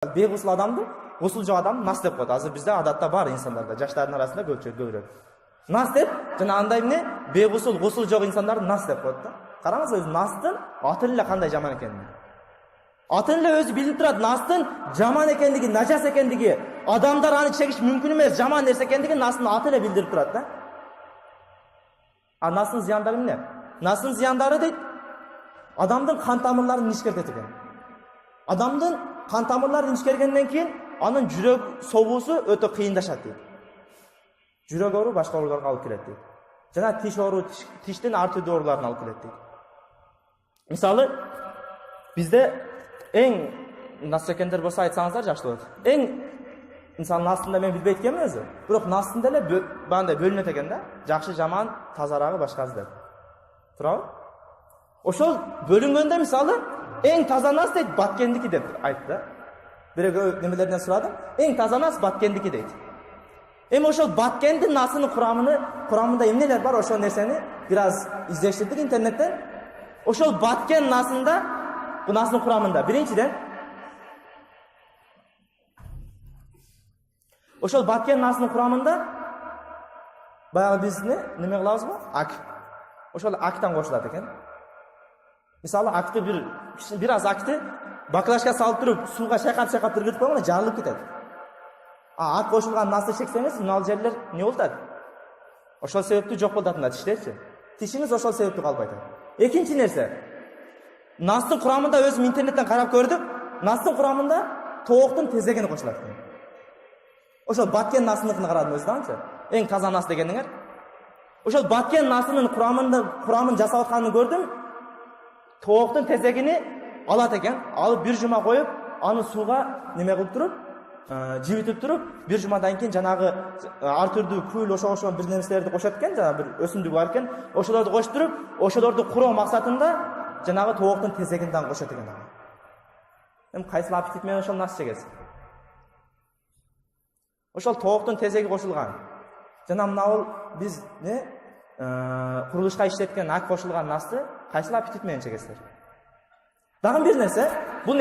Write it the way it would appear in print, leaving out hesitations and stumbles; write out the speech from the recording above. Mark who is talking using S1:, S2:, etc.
S1: Бейгусул адамды, гусул жок адам нас деп коет. Азыр бизде адатта бар инсандарда, жаштардын арасында көбүрөөк. Нас деп, жана андай эмне, бейгусул, гусул жок инсандарды нас деп коет да. Караңыз өзү настын атын эле кандай жаман экенин. Атын эле өзү билип турат, настын жаман экендиги, нажас экендиги, адамдар аны чегиш мүмкүн эмес, жаман нерсе экендиги настын аты эле билдирип турат да. А настын зыяндары эмне? Настын зыяндары дейт, адамдын кан тамырларын ишкертет экен. Адамдын кан тамырларын ишкергенден кийин анын жүрөк согуусу өтө кыйындашат дейт. Жүрөк оору башка ооруларга алып келет дейт. Жана тиш оору, тиштин ар түрдүү ооруларын алып келет дейт. Мисалы, бизде эң нас экендер болсо айтсаңыздар жакшы болот. Эң мисалы настында мен билбейт экенмин өзү. Бирок настында эле бандай бөлүнөт экен да. Жакшы, жаман, тазарагы, башкасы деп. Туурабы? Ошол бөлүнгөндө мисалы эң таза нас дейт Баткендики деп айтты да. Бирөөгө немелерден сурадым. Эң таза нас Баткендики дейт. Эми ошол Баткендин насынын курамында эмнелер бар, ошол нерсени бир аз издештирдик интернеттен. Ошол Баткен насында, бул насынын курамында биринчиден ошол Баткен насынын курамында баягы биз неме кылабызбы? Ак. Ошол актан кошулат экен. Мисалы акты бир аз акты баклажка салып туруп, сууга чайкап иргитип койгондо жарылып кетет. А ак кошулган насты чексеңиз, мына жерлер не болот? Ошол себептүү жок болот атында тиштерчи. Тишиңиз ошол себептүү калбайт. Экинчи нерсе, настын курамында өзүм интернеттен карап көрдүм. Настын курамында тооктун тезегини кошулат экен. Ошол Баткен насыныкын карадым өзү эң таза нас дегениңер. Ошол Баткен насынын курамын жасап атканын көрдүм. Тооктун тезегини алат экен, алып бир жума коюп, аны сууга неме кылып туруп, жибитип туруп, бир жумадан кийин жанагы ар түрдүү күл ошол бир нерселерди кошот экен, жана бир өсүмдүк бар экен, ошолорду коштуп туруп, ошолорду куроо максатында жанагы тооктун тезегин дагы кошот экен. Эми кайсыл аппетит менен ошол нас жегесиз? Ошол тооктун тезеги кошулган. Жана мына биз курулушка иштеткен ак кошулган насты кайсыл аппетит менен жегесиздер? Дагы бир нерсе, бул